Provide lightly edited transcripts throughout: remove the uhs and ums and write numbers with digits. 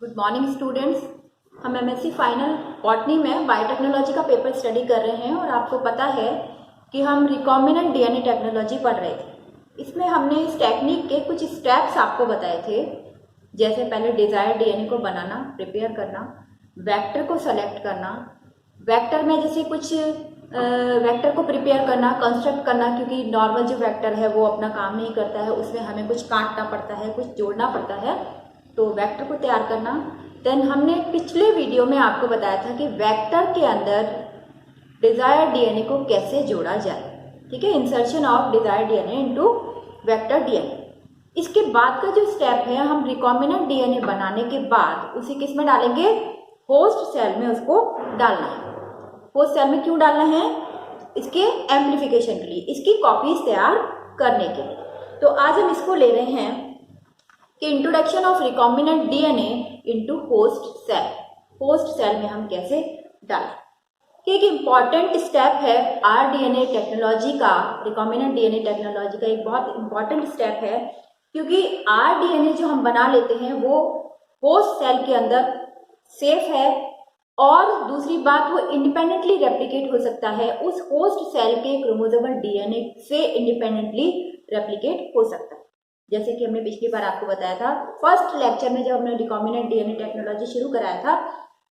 Good morning students. हम MSc final botany में biotechnology का पेपर स्टडी कर रहे हैं और आपको पता है कि हम रिकॉम्बिनेंट डीएनए टेक्नोलॉजी पढ़ रहे थे। इसमें हमने इस टेक्निक के कुछ स्टेप्स आपको बताए थे, जैसे पहले डिजायर्ड डीएनए को बनाना, प्रिपेयर करना, वेक्टर को सेलेक्ट करना, वेक्टर में जैसे कुछ वेक्टर को प्रिपेयर करना, कंस्ट्रक्ट करना, क्योंकि नॉर्मल जो वेक्टर है वो अपना काम नहीं करता है, उसमें हमें कुछ काटना पड़ता है, कुछ जोड़ना पड़ता है, तो वेक्टर को तैयार करना। देन हमने पिछले वीडियो में आपको बताया था कि वेक्टर के अंदर डिजायर्ड डीएनए को कैसे जोड़ा जाए। ठीक है, insertion of desired DNA into vector DNA. इसके बाद का जो स्टेप है, हम रिकॉम्बिनेंट डीएनए बनाने के बाद उसे किस में डालेंगे, होस्ट सेल में उसको डालना है। होस्ट सेल में क्यों डालना है, इसके एम्प्लीफिकेशन के लिए, इसकी कॉपीज तैयार करने के लिए। तो आज हम इसको ले रहे हैं कि introduction of recombinant DNA into host cell. Host cell में हम कैसे डालें, एक इम्पॉर्टेंट स्टेप है आरडीएनए टेक्नोलॉजी का, रिकॉम्बिनेंट डीएनए टेक्नोलॉजी का एक बहुत इंपॉर्टेंट स्टेप है, क्योंकि आरडीएनए जो हम बना लेते हैं वो होस्ट सेल के अंदर सेफ है, और दूसरी बात वो इंडिपेंडेंटली रेप्लिकेट हो सकता है, उस होस्ट सेल के क्रोमोसोमल डीएनए से इंडिपेंडेंटली रेप्लिकेट हो सकता है। जैसे कि हमने पिछली बार आपको बताया था, फर्स्ट लेक्चर में जब हमने रिकॉम्बिनेंट डीएनए टेक्नोलॉजी शुरू कराया था,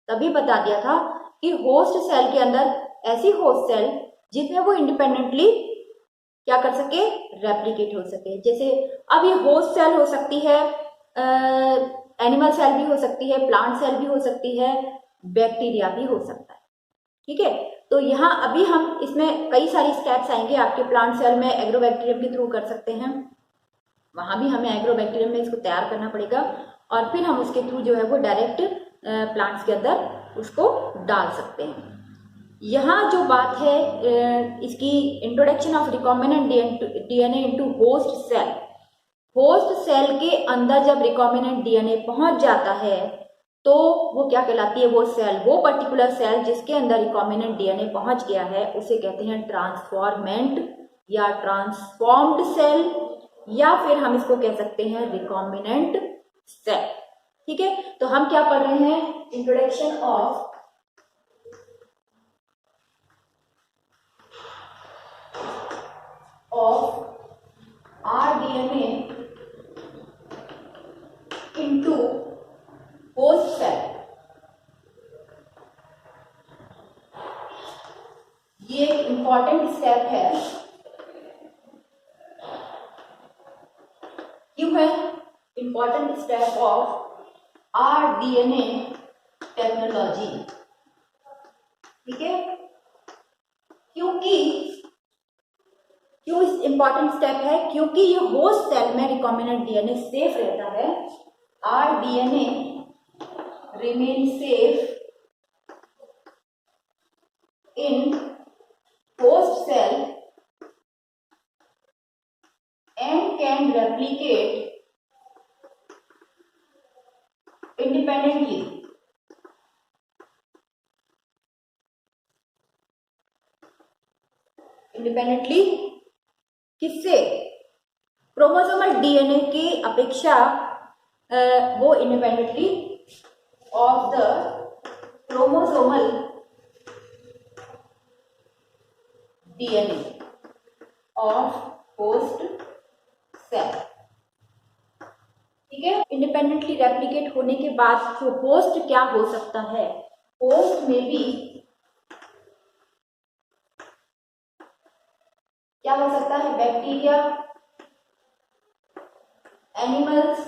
तभी बता दिया था कि होस्ट सेल के अंदर ऐसी होस्ट सेल जिसमें वो इंडिपेंडेंटली क्या कर सके, रेप्लिकेट हो सके। जैसे अब ये होस्ट सेल हो सकती है, एनिमल सेल भी हो सकती है, प्लांट सेल भी हो सकती है, बैक्टीरिया भी हो सकता है। ठीक है, तो यहाँ अभी हम इसमें कई सारी स्टेप्स आएंगे। आपके प्लांट सेल में एग्रोबैक्टीरियम के थ्रू कर सकते हैं, वहां भी हमें एग्रोबैक्टीरियम में इसको तैयार करना पड़ेगा, और फिर हम उसके थ्रू जो है वो डायरेक्ट प्लांट्स के अंदर उसको डाल सकते हैं। यहाँ जो बात है इसकी, introduction of recombinant DNA into host cell. Host cell के अंदर जब रिकॉम्बिनेंट डीएनए पहुंच जाता है तो वो क्या कहलाती है, वो सेल, वो पर्टिकुलर सेल जिसके अंदर रिकॉम्बिनेंट डीएनए पहुंच गया है, उसे कहते हैं ट्रांसफॉर्मेंट या ट्रांसफॉर्म्ड सेल, या फिर हम इसको कह सकते हैं रिकॉम्बिनेंट सेल। ठीक है, तो हम क्या पढ़ रहे हैं, introduction of rDNA into host cell. ये एक इंपॉर्टेंट स्टेप है। क्यों है important step of rDNA technology? ठीक है, क्यों इंपॉर्टेंट स्टेप है, क्योंकि ये होस्ट सेल में रिकॉम्बिनेंट डीएनए सेफ रहता है। RDNA remain safe in host cell and can replicate independently किससे, क्रोमोसोमल डीएनए की अपेक्षा वो independently of the chromosomal DNA of host cell. ठीक है, इंडिपेंडेंटली रेप्लिकेट होने के बाद जो होस्ट क्या हो सकता है, होस्ट में भी क्या हो सकता है, बैक्टीरिया, एनिमल्स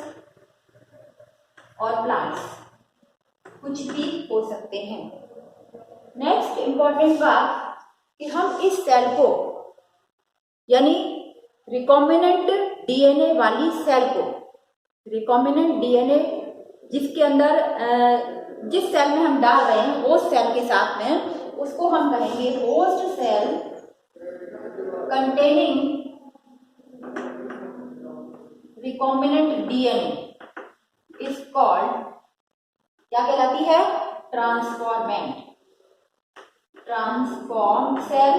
और प्लांट्स, कुछ भी हो सकते हैं। नेक्स्ट इंपॉर्टेंट बात कि हम इस सेल को, यानी रिकॉम्बिनेंट डीएनए वाली सेल को, रिकॉम्बिनेंट डीएनए जिसके अंदर जिस सेल में हम डाल रहे हैं होस्ट सेल के साथ में, उसको हम कहेंगे host cell containing recombinant DNA is called, क्या कहलाती है, ट्रांसफॉर्मेंट, ट्रांसफॉर्म सेल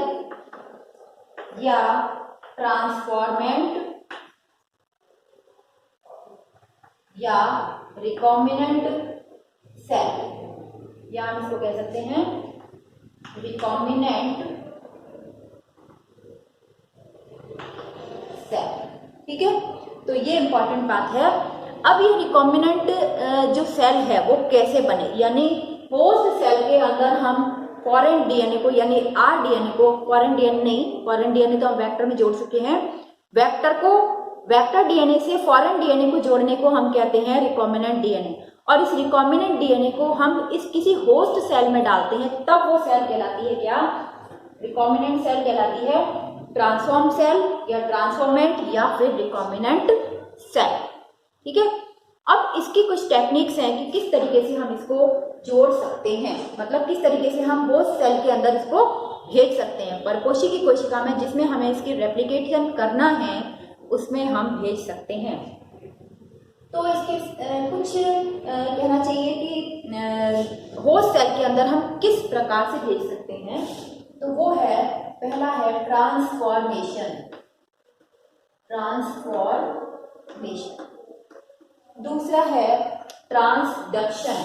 या ट्रांसफॉर्मेंट या रिकॉम्बिनेंट सेल, या हम इसको कह सकते हैं रिकॉम्बिनेंट सेल। ठीक है, तो ये इंपॉर्टेंट बात है। अब ये रिकॉम्बिनेंट जो सेल है वो कैसे बने, यानी होस्ट सेल के अंदर हम फॉरेन डीएनए को, यानी आर डीएनए को, फॉरेन डीएनए नहीं, फॉरेन डीएनए तो हम वेक्टर में जोड़ चुके हैं, वेक्टर डीएनए से फॉरेन डीएनए को जोड़ने को हम कहते हैं रिकॉम्बिनेंट डीएनए। और इस रिकॉम्बिनेंट डीएनए को हम इस किसी होस्ट सेल में डालते हैं, तब वो सेल कहलाती है क्या, रिकॉम्बिनेंट सेल कहलाती है, ट्रांसफॉर्म सेल या ट्रांसफॉर्मेंट या फिर रिकॉम्बिनेंट सेल। ठीक है, अब इसकी कुछ टेक्निक्स हैं कि किस तरीके से हम इसको जोड़ सकते हैं, मतलब किस तरीके से हम होस्ट सेल के अंदर इसको भेज सकते हैं। परपोषी की कोशिका में जिसमें हमें इसकी रेप्लिकेशन करना है उसमें हम भेज सकते हैं। तो इसके कुछ कहना चाहिए कि होस्ट सेल के अंदर हम किस प्रकार से भेज सकते हैं, तो वो है, पहला है ट्रांसफॉर्मेशन, दूसरा है ट्रांसडक्शन।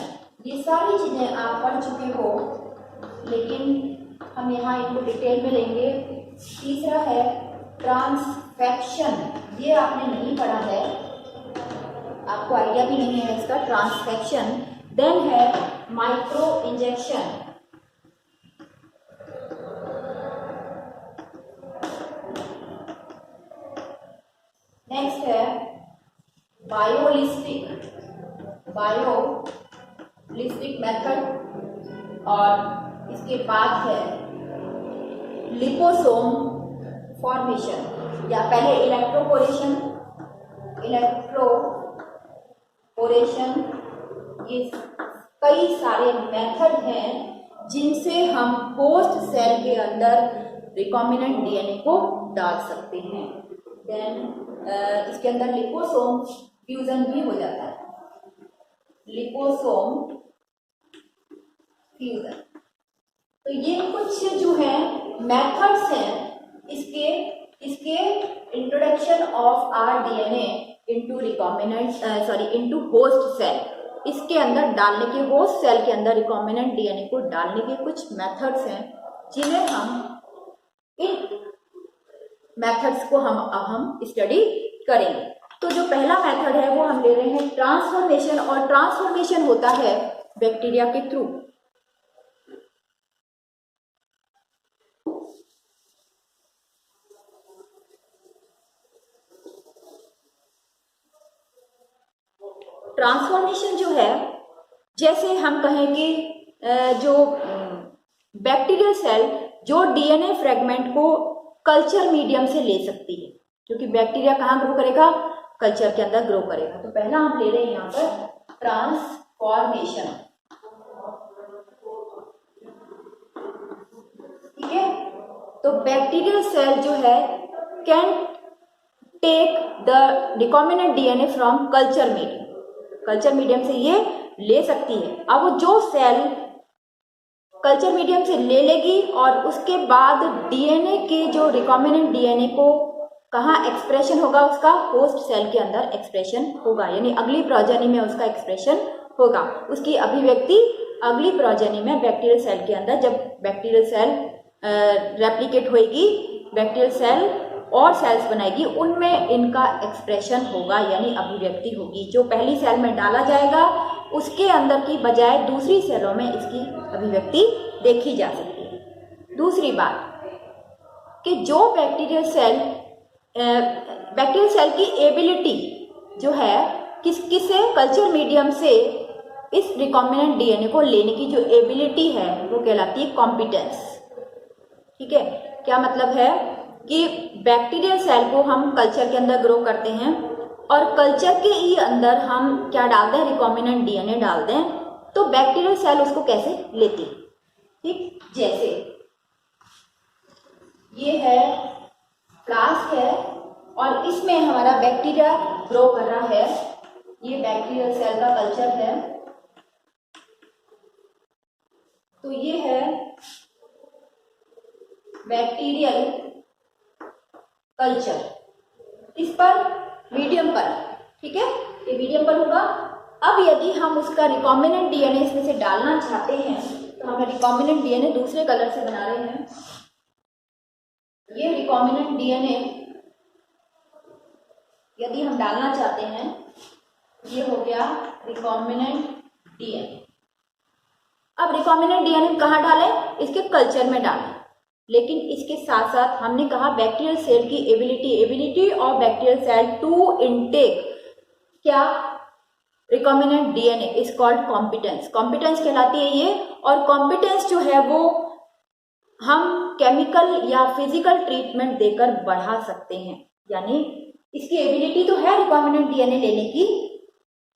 ये सारी चीजें आप पढ़ चुके हो, लेकिन हम यहाँ इनको डिटेल में लेंगे। तीसरा है ट्रांसफेक्शन, ये आपने नहीं पढ़ा है, आपको आइडिया भी नहीं है इसका, ट्रांसफेक्शन। देन है माइक्रो इंजेक्शन, नेक्स्ट है बायोलिस्टिक मेथड, और इसके बाद है लिपोसोम फॉर्मेशन, या पहले इलेक्ट्रोपोरेशन, ये कई सारे मेथड हैं जिनसे हम होस्ट सेल के अंदर रिकॉम्बिनेंट डीएनए को डाल सकते हैं। देन इसके अंदर लिपोसोम फ्यूजन भी हो जाता है, लिपोसोम फ्यूजन। तो ये कुछ जो है मेथड्स हैं इसके introduction of R DNA into into host cell, इसके अंदर डालने के, होस्ट सेल के अंदर रिकॉम्बिनेंट डीएनए को डालने के कुछ मेथड्स हैं जिन्हें हम, इन मेथड्स को हम स्टडी करेंगे। तो जो पहला मेथड है वो हम ले रहे हैं ट्रांसफॉर्मेशन, और ट्रांसफॉर्मेशन होता है बैक्टीरिया के थ्रू। ट्रांसफॉर्मेशन जो है, जैसे हम कहें कि जो बैक्टीरियल सेल जो डीएनए फ्रेगमेंट को कल्चर मीडियम से ले सकती है, क्योंकि बैक्टीरिया कहाँ ग्रो करेगा, कल्चर के अंदर ग्रो करेगा। तो पहला हम ले रहे हैं यहाँ पर ट्रांसफॉर्मेशन। ठीक है, तो बैक्टीरियल सेल जो है can take the recombinant DNA from culture medium से ये ले सकती है। अब वो जो सेल कल्चर मीडियम से ले लेगी और उसके बाद डीएनए के जो रिकॉम्बिनेंट डीएनए को कहाँ एक्सप्रेशन होगा, उसका होस्ट सेल के अंदर एक्सप्रेशन होगा, यानी अगली प्रोजेनी में उसका एक्सप्रेशन होगा, उसकी अभिव्यक्ति अगली प्रोजेनी में बैक्टीरियल सेल के अंदर, जब बैक्टीरियल सेल रेप्लिकेट होएगी, बैक्टीरियल सेल और सेल्स बनाएगी, उनमें इनका एक्सप्रेशन होगा, यानी अभिव्यक्ति होगी। जो पहली सेल में डाला जाएगा उसके अंदर की बजाय दूसरी सेलों में इसकी अभिव्यक्ति देखी जा सकती है। दूसरी बात कि जो बैक्टीरियल सेल की एबिलिटी जो है किसे कल्चर मीडियम से इस रिकॉम्बिनेंट डीएनए को लेने की जो एबिलिटी है वो कहलाती है कॉम्पिटेंस। ठीक है, क्या मतलब है कि बैक्टीरियल सेल को हम कल्चर के अंदर ग्रो करते हैं और कल्चर के ही अंदर हम क्या डालते हैं, रिकॉम्बिनेंट डीएनए डालते हैं, तो बैक्टीरियल सेल उसको कैसे लेती है। ठीक, जैसे ये है फ्लास्क है और इसमें हमारा बैक्टीरिया ग्रो कर रहा है, ये बैक्टीरियल सेल का कल्चर है। तो ये है बैक्टीरियल कल्चर, इस पर मीडियम पर, ठीक है, ये मीडियम पर होगा अब यदि हम उसका रिकॉम्बिनेंट डीएनए इसमें से डालना चाहते हैं, तो हमें रिकॉम्बिनेंट डीएनए दूसरे कलर से बना रहे हैं। ये रिकॉम्बिनेंट डीएनए यदि हम डालना चाहते हैं, ये हो गया रिकॉम्बिनेंट डीएनए। अब रिकॉम्बिनेंट डीएनए कहाँ डालें? इसके कल्चर में डालें। लेकिन इसके साथ साथ हमने कहा बैक्टीरियल सेल की ability of bacterial cell to intake क्या? Recombinant DNA is called competence. Competence कहलाती है ये। और कॉम्पिटेंस जो है वो हम केमिकल या फिजिकल ट्रीटमेंट देकर बढ़ा सकते हैं। यानी इसकी एबिलिटी तो है रिकॉम्बिनेंट डीएनए लेने की,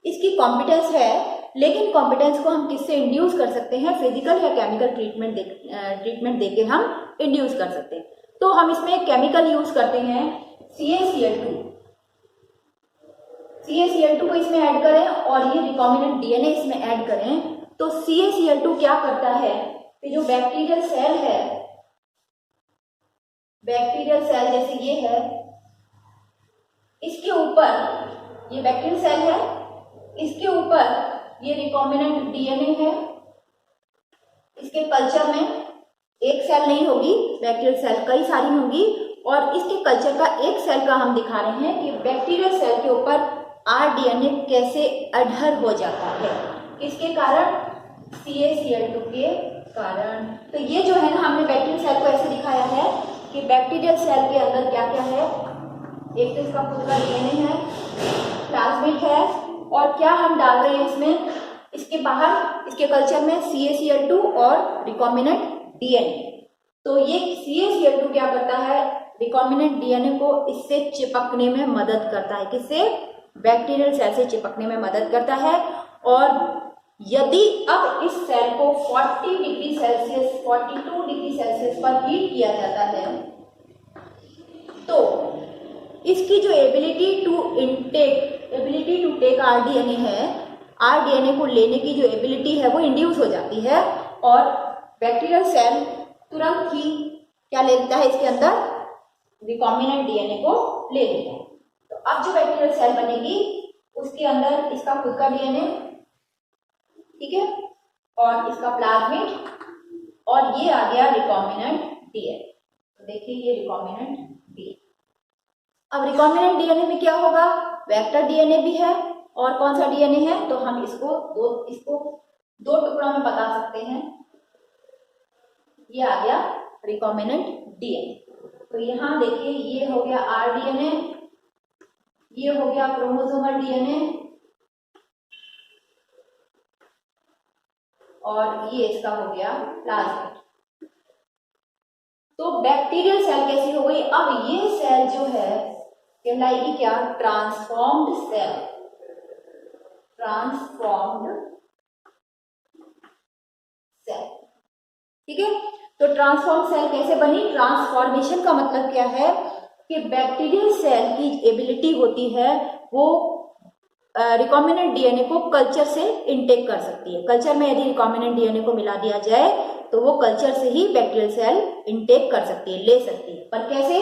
इसकी कॉम्पिटेंस है, लेकिन कॉम्पिटेंस को हम किससे इंड्यूस कर सकते हैं? फिजिकल या केमिकल ट्रीटमेंट देके हम इंड्यूस कर सकते हैं। तो हम इसमें एक केमिकल यूज करते हैं CaCl2। CaCl2 को इसमें ऐड करें और ये रिकॉम्बिनेंट डीएनए इसमें ऐड करें, तो CaCl2 क्या करता है कि जो बैक्टीरियल सेल है, बैक्टीरियल सेल जैसे ये है, इसके ऊपर ये बैक्टीरियल सेल है, इसके ऊपर ये रिकॉम्बिनेंट डीएनए है। इसके कल्चर में एक सेल नहीं होगी, बैक्टीरियल सेल कई सारी होंगी, और इसके कल्चर का एक सेल का हम दिखा रहे हैं कि बैक्टीरियल सेल के ऊपर आरडीएनए कैसे अडहर हो जाता है। किसके कारण? CaCl2 के कारण। तो ये जो है ना, हमने बैक्टीरियल सेल को ऐसे दिखाया है कि बैक्टीरियल सेल के अंदर क्या क्या है। एक तो इसका खुद का डीएनए है, प्लाज्मिड है, और क्या हम डाल रहे हैं इसमें? इसके बाहर इसके कल्चर में CaCl2 और रिकॉम्बिनेंट डीएनए। तो ये CaCl2 क्या करता है? रिकॉम्बिनेंट डीएनए को इससे चिपकने में मदद करता है। किससे? बैक्टीरियल सेल से चिपकने में मदद करता है। और यदि अब इस सेल को 40 डिग्री सेल्सियस 42 डिग्री सेल्सियस पर हीट किया जाता है, तो इसकी जो एबिलिटी टू टेक आरडीएनए है, आरडीएनए को लेने की जो एबिलिटी है वो इंड्यूस हो जाती है, और बैक्टीरियल सेल तुरंत ही क्या ले लेता है? इसके अंदर रिकॉम्बिनेंट डीएनए को ले लेता है। तो अब जो बैक्टीरियल सेल बनेगी उसके अंदर इसका खुद का डीएनए, ठीक है, और इसका प्लाज्मिड, और ये आ गया रिकॉम्बिनेंट डीएनए। तो देखिए ये रिकॉम्बिनेंट डीएनए। अब रिकॉम्बिनेंट डीएनए में क्या होगा? वेक्टर डीएनए भी है, और कौन सा डीएनए है? तो हम इसको दो टुकड़ों में बता सकते हैं। ये आ गया रिकॉम्बिनेंट डीएनए। तो यहाँ देखिए ये हो गया आरडीएनए, ये हो गया क्रोमोसोमल डीएनए, और ये इसका हो गया प्लाज्मिड। तो बैक्टीरियल सेल कैसी हो गई? अब ये सेल जो है कहलाएगी क्या? Transformed cell. ट्रांसफॉर्म्ड सेल, ठीक है। तो ट्रांसफॉर्म सेल कैसे बनी? ट्रांसफॉर्मेशन का मतलब क्या है कि बैक्टीरियल सेल की एबिलिटी होती है वो रिकॉम्बिनेंट डीएनए को कल्चर से इनटेक कर सकती है। कल्चर में यदि रिकॉम्बिनेंट डीएनए को मिला दिया जाए तो वो कल्चर से ही बैक्टीरियल सेल इनटेक कर सकती है, ले सकती है। पर कैसे?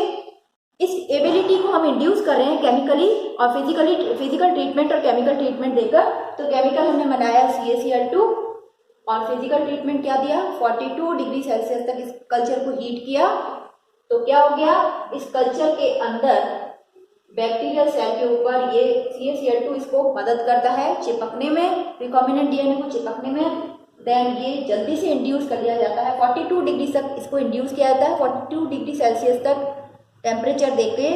इस एबिलिटी को हम इंड्यूस कर रहे हैं केमिकली और फिजिकल ट्रीटमेंट और केमिकल ट्रीटमेंट देकर। तो केमिकल हमने बनाया CaCl2, और फिजिकल ट्रीटमेंट क्या दिया? 42 डिग्री सेल्सियस तक इस कल्चर को हीट किया। तो क्या हो गया? इस कल्चर के अंदर बैक्टीरियल सेल के ऊपर ये CaCl2 इसको मदद करता है चिपकने में, रिकॉम्बिनेंट डीएनए को चिपकने में। देन ये जल्दी से इंड्यूस कर लिया जाता है, 42 डिग्री तक इसको इंड्यूस किया जाता है। 42 डिग्री सेल्सियस तक टेम्परेचर देके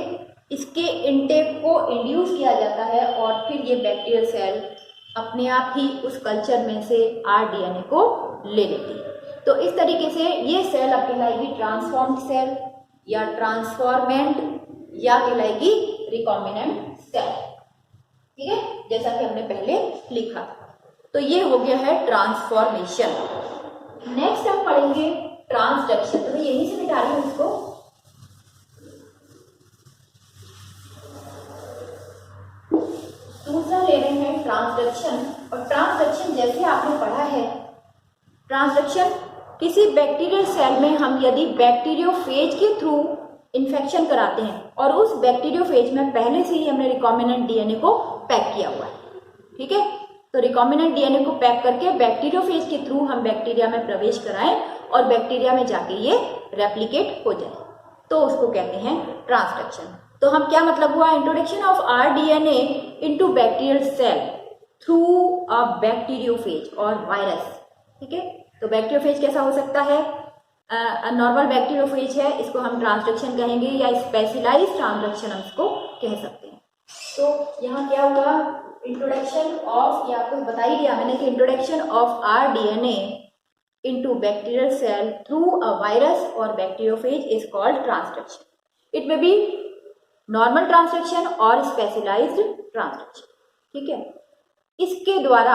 इसके इनटेक को इंड्यूस किया जाता है, और फिर ये बैक्टीरियल सेल अपने आप ही उस कल्चर में से आरडीएनए को ले लेती है। तो इस तरीके से ये सेल अब कहलाएगी ट्रांसफॉर्म्ड सेल या ट्रांसफॉर्मेंट, या कहलाएगी रिकॉम्बिनेंट सेल, ठीक है, जैसा कि हमने पहले लिखा था। तो ये हो गया है ट्रांसफॉर्मेशन। नेक्स्ट हम पढ़ेंगे ट्रांसडक्शन। तो मैं यहीं से मिटा रही हूँ इसको। दूसरा ले रहे हैं ट्रांसडक्शन। और ट्रांसडक्शन जैसे आपने पढ़ा है, ट्रांसडक्शन किसी बैक्टीरियल सेल में हम यदि बैक्टीरियोफेज के थ्रू इन्फेक्शन कराते हैं और उस बैक्टीरियोफेज में पहले से ही हमने रिकॉम्बिनेंट डीएनए को पैक किया हुआ है, ठीक है। तो रिकॉम्बिनेंट डीएनए को पैक करके बैक्टीरियोफेज के थ्रू हम बैक्टीरिया में प्रवेश कराएं और बैक्टीरिया में जाके ये रेप्लिकेट हो जाए, तो उसको कहते हैं ट्रांसडक्शन। तो हम क्या मतलब हुआ, introduction of rDNA into bacterial cell through a bacteriophage or virus. ठीक है, तो बैक्टीरियोफेज कैसा हो सकता है, नॉर्मल बैक्टीरियोफेज है, इसको हम ट्रांसडक्शन कहेंगे या स्पेशलाइज्ड ट्रांसडक्शन हम इसको कह सकते हैं। तो यहाँ क्या हुआ, इंट्रोडक्शन ऑफ, ये आपको बता ही दिया मैंने कि introduction of rDNA into bacterial cell through a virus or bacteriophage is called transduction. It may be normal transduction or specialized transduction. ठीक है, इसके द्वारा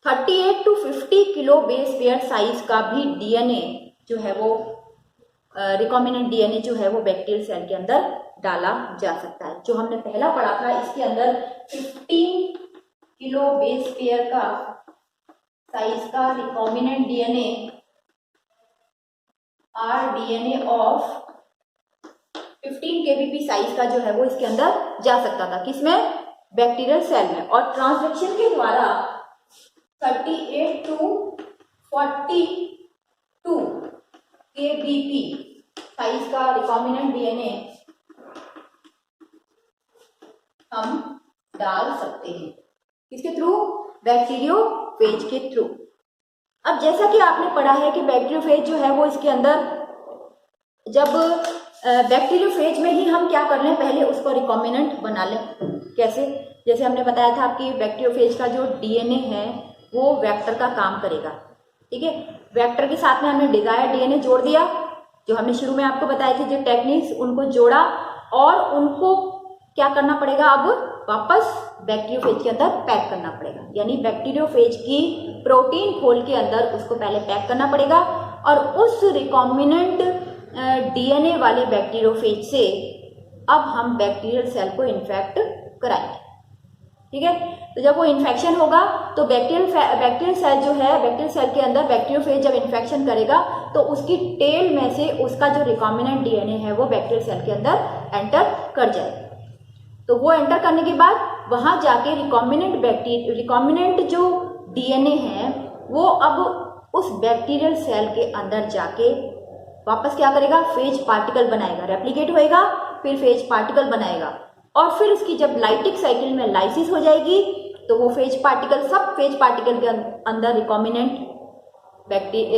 38 to 50 kilo base pair size का भी डीएनए जो है वो रिकॉम्बिनेंट डीएनए जो है वो बैक्टीरियल सेल के अंदर डाला जा सकता है। जो हमने पहला पढ़ा था, इसके अंदर 15 किलो बेस पेयर का साइज का recombinant DNA rDNA of 15 KBP size का जो है वो इसके अंदर जा सकता था, किसमें, बैक्टीरियल सेल में। और ट्रांसडक्शन के द्वारा 38 टू 42 केबीपी साइज का रिकॉम्बिनेंट डीएनए हम डाल सकते हैं, किसके थ्रू, बैक्टीरियोफेज के थ्रू। अब जैसा कि आपने पढ़ा है कि बैक्टीरियोफेज जो है वो इसके अंदर, जब बैक्टीरियोफेज में ही हम क्या कर लें, पहले उसको रिकॉम्बिनेंट बना लें। कैसे, जैसे हमने बताया था आपकी बैक्टीरियोफेज का जो डीएनए है वो वेक्टर का काम करेगा। ठीक है, वेक्टर के साथ में हमने डिजायर डीएनए जोड़ दिया, जो हमने शुरू में आपको बताए थे जो टेक्निक्स, उनको जोड़ा और उनको क्या करना पड़ेगा, अब वापस बैक्टीरियोफेज के अंदर पैक करना पड़ेगा। यानी बैक्टीरियोफेज की प्रोटीन खोल के अंदर उसको पहले पैक करना पड़ेगा और उस रिकॉम्बिनेंट डीएनए वाले बैक्टीरियोफेज से अब हम बैक्टीरियल सेल को इन्फेक्ट कराएंगे। ठीक है, तो जब वो इन्फेक्शन होगा तो बैक्टीरियल सेल जो है, बैक्टीरियल सेल के अंदर बैक्टीरियोफेज जब इन्फेक्शन करेगा तो उसकी टेल में से उसका जो रिकॉम्बिनेंट डीएनए है वो बैक्टीरियल सेल के अंदर एंटर कर जाएगा। तो वो एंटर करने के बाद वहां जाके रिकॉम्बिनेंट जो डीएनए है वो अब उस बैक्टीरियल सेल के अंदर जाके वापस क्या करेगा, फेज पार्टिकल बनाएगा, रेप्लिकेट होएगा, फिर फेज पार्टिकल बनाएगा और फिर उसकी जब लाइटिक साइकिल में लाइसिस हो जाएगी तो वो फेज पार्टिकल, सब फेज पार्टिकल के अंदर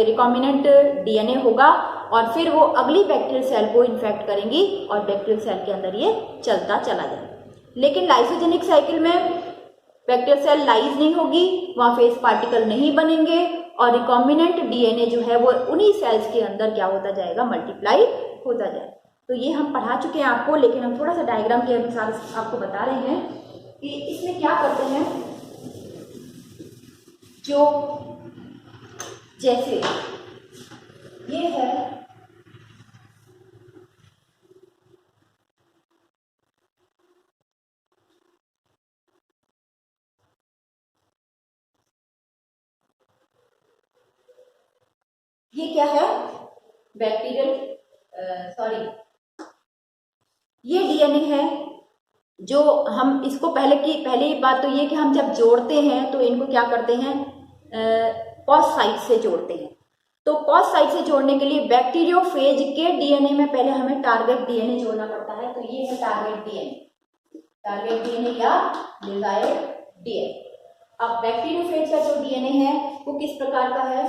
रिकॉम्बिनेंट डीएनए होगा और फिर वो अगली बैक्टीरियल सेल को इन्फेक्ट करेंगी और बैक्टीरियल सेल के अंदर ये चलता चला जाएगा। लेकिन लाइसोजेनिक साइकिल में बैक्टीरियल सेल लाइज नहीं होगी, वहाँ फेज पार्टिकल नहीं बनेंगे और रिकॉम्बिनेंट डीएनए जो है वो उन्हीं सेल्स के अंदर क्या होता जाएगा, मल्टीप्लाई होता जाएगा। तो ये हम पढ़ा चुके हैं आपको, लेकिन हम थोड़ा सा डायग्राम के अनुसार आपको बता रहे हैं कि इसमें क्या करते हैं। जो जैसे ये है ये क्या है, बैक्टीरियल ये डीएनए है जो हम इसको पहली बात तो ये कि हम जब जोड़ते हैं तो इनको क्या करते हैं, पॉज साइट से जोड़ते हैं। तो पॉज साइट से जोड़ने के लिए बैक्टीरियोफेज के डीएनए में पहले हमें टारगेट डीएनए जोड़ना पड़ता है। तो ये है टारगेट डीएनए या डिजायर्ड डीएनए। अब बैक्टीरियोफेज का जो डीएनए है वो किस प्रकार का है,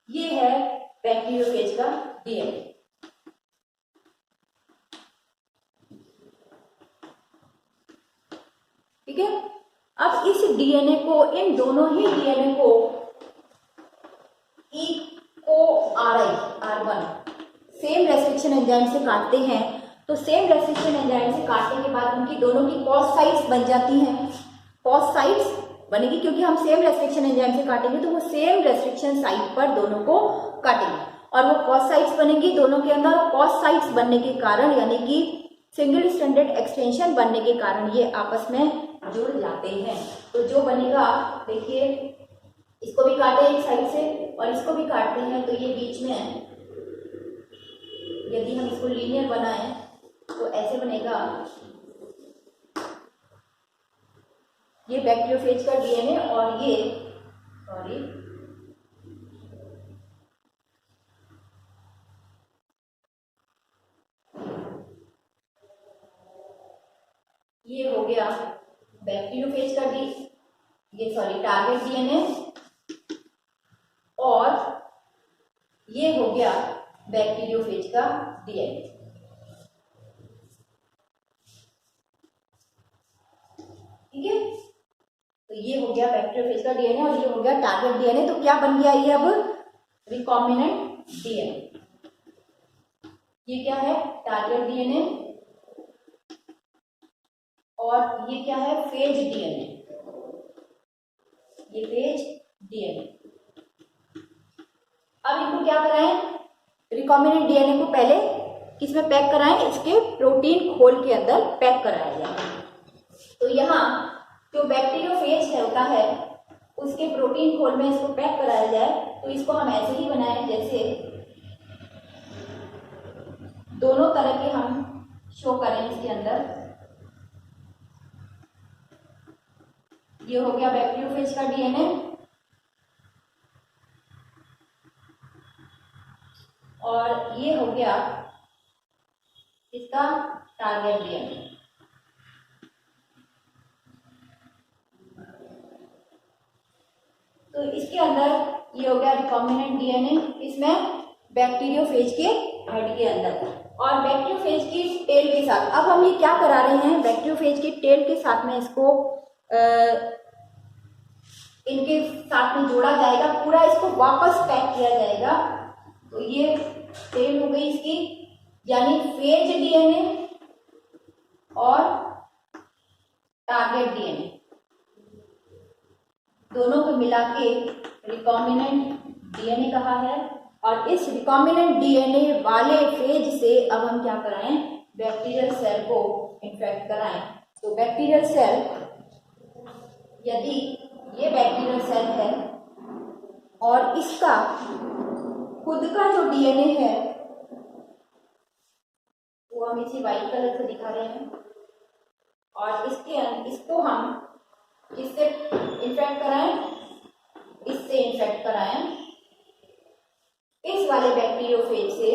ये है बैक्टीरियोफेज का डीएनए। ठीक है, अब इस डीएनए को, इन दोनों ही डीएनए को R1 सेम रेस्ट्रिक्शन एंजाइम से काटते हैं। तो सेम रेस्ट्रिक्शन एंजाइम से काटने के बाद उनकी दोनों की पॉज साइट्स बन जाती हैं। पॉज साइट्स बनेगी क्योंकि हम सेम रेस्ट्रिक्शन एंजाइम से काटेंगे तो वो सेम रेस्ट्रिक्शन साइट पर दोनों को काटेंगे और वो पॉज साइट्स बनेगी दोनों के अंदर। पॉज साइट्स बनने के कारण यानी कि सिंगल स्टैंडर्ड एक्सटेंशन बनने के कारण ये आपस में जुड़ जाते हैं। तो जो बनेगा, देखिए इसको भी काटे एक साइड से और इसको भी काटते हैं, तो ये बीच में यदि हम इसको लीनियर बनाएं तो ऐसे बनेगा। ये बैक्टीरियोफेज का डीएनए और ये ये हो गया बैक्टीरियोफेज का टारगेट डीएनए, और ये हो गया बैक्टीरियोफेज का डीएनए। ठीक है, तो ये हो गया बैक्टीरियोफेज का डीएनए और ये हो गया टारगेट डीएनए। तो क्या बन गया ये अब? Recombinant DNA. ये क्या है? टारगेट डीएनए, और ये क्या है? Phase DNA. ये फेज डीएनए। अब इनको क्या कराएं? रिकॉम्बिनेंट डीएनए को पहले किसमें पैक कराएं? इसके प्रोटीन खोल के अंदर पैक कराया जाए। तो यहाँ जो बैक्टीरियोफेज है होता है, उसके प्रोटीन खोल में इसको पैक कराया जाए। तो इसको हम ऐसे ही बनाएं जैसे दोनों तरह के हम शो करें इसके अंदर। ये हो गया बैक्टीरियोफेज का डीएनए और ये हो गया इसका टारगेट डीएनए। तो इसके अंदर ये हो गया रिकॉम्बिनेंट डीएनए, इसमें बैक्टीरियोफेज के हेड के अंदर और बैक्टीरियोफेज की टेल के साथ। अब हम ये क्या करा रहे हैं? बैक्टीरियोफेज की टेल के साथ में इसको इनके साथ में जोड़ा जाएगा, पूरा इसको वापस पैक किया जाएगा। तो ये टेल हो गई इसकी, यानी फेज डीएनए और टारगेट डीएनए दोनों को मिला के रिकॉम्बिनेंट डीएनए कहा है। और इस रिकॉम्बिनेंट डीएनए वाले फेज से अब हम क्या कराएं? बैक्टीरियल सेल को इन्फेक्ट कराएं। तो बैक्टीरियल सेल, यदि ये बैक्टीरियल सेल है और इसका खुद का जो डीएनए है वो हम इसी व्हाइट कलर से दिखा रहे हैं, और इसको हम किससे इन्फेक्ट कराएं? इससे इन्फेक्ट कराएं, इस वाले बैक्टीरियोफेज से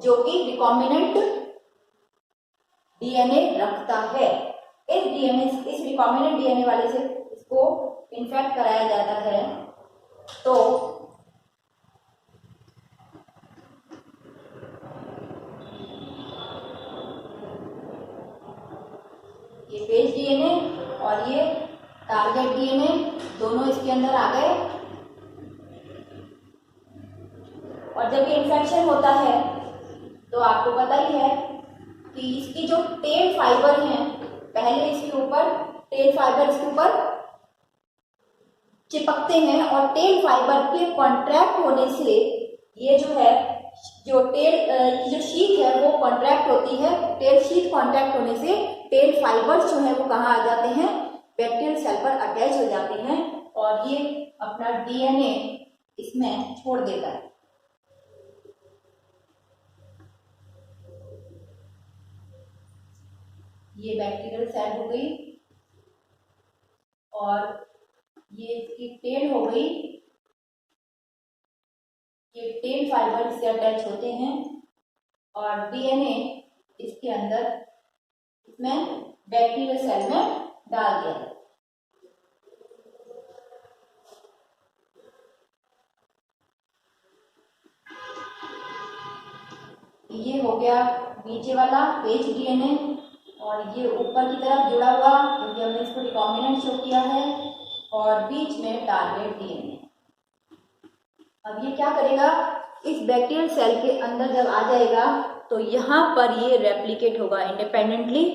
जो कि रिकॉम्बिनेंट डीएनए रखता है। इस रिकॉम्बिनेंट डीएनए वाले से इसको इन्फेक्ट कराया जाता है। तो ये फेज डीएनए और ये टारगेट डीएनए दोनों इसके अंदर आ गए, और जब ये इन्फेक्शन होता है तो आपको पता ही है कि इसकी जो टेल फाइबर हैं, पहले इसके ऊपर टेल फाइबर इसके ऊपर चिपकते हैं, और टेल फाइबर के कॉन्ट्रैक्ट होने से ये जो है, जो टेल की जो शीथ है वो कॉन्ट्रैक्ट होती है। टेल शीथ कॉन्ट्रैक्ट होने से टेल फाइबर्स जो है वो कहाँ आ जाते हैं? बैक्टीरियल सेल पर अटैच हो जाते हैं और ये अपना डीएनए इसमें छोड़ देता है। ये बैक्टीरियल सेल हो गई और ये इसकी टेल हो गई। ये टेल फाइबर इससे अटैच होते हैं और डीएनए इसके अंदर इसमें बैक्टीरियल सेल में डाल दिया। ये हो गया नीचे वाला फेज डीएनए और ये ऊपर की तरफ जुड़ा हुआ, क्योंकि हमने इसको रिकॉम्बिनेंट शो किया है, और बीच में टारगेट डीएनए। अब ये क्या करेगा? इस बैक्टीरियल सेल के अंदर जब आ जाएगा तो यहाँ पर ये रेप्लिकेट होगा independently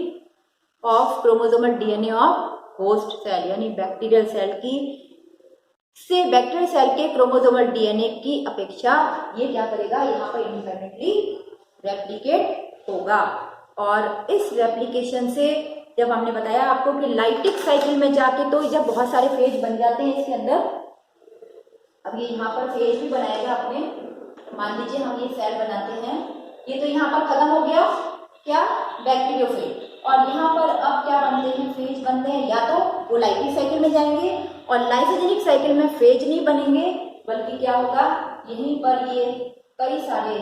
of chromosomal DNA of host cell, यानी बैक्टीरियल सेल की से बैक्टीरियल सेल के क्रोमोसोमल डीएनए की अपेक्षा ये क्या करेगा? यहाँ पर इंडिपेंडेंटली रेप्लिकेट होगा, और इस रेप्लिकेशन से जब हमने बताया आपको कि लाइटिक साइकिल में जाके तो जब बहुत सारे फेज बन जाते हैं इसके अंदर, अब ये यहाँ पर फेज भी बनाएगा अपने, मान लीजिए हम ये सेल बनाते हैं, ये तो यहाँ पर खत्म हो गया क्या, बैक्टीरियोफेज, और यहाँ पर अब क्या बनते हैं, फेज बनते हैं, या तो वो लाइटिक साइकिल में जाएंगे और लाइसोजेनिक साइकिल में फेज नहीं बनेंगे, बल्कि क्या होगा, यहीं पर ये कई सारे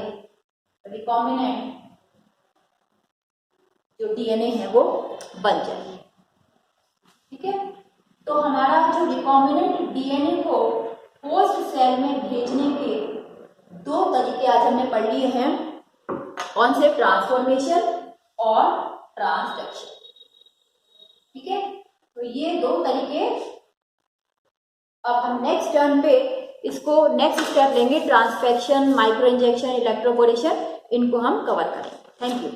रिकॉम्बिनेंट जो डीएनए है वो बन जाएंगे। ठीक है, तो हमारा जो रिकॉम्बिनेंट डीएनए को होस्ट सेल में भेजने के दो तरीके आज हमने पढ़ लिए हैं, कौन से, ट्रांसफॉर्मेशन और ट्रांसडक्शन। ठीक है, तो ये दो तरीके, अब हम नेक्स्ट टर्न पे इसको नेक्स्ट स्टेप लेंगे, ट्रांसफेक्शन, माइक्रो इंजेक्शन, इलेक्ट्रोपोरेशन, इनको हम कवर करेंगे। Thank you.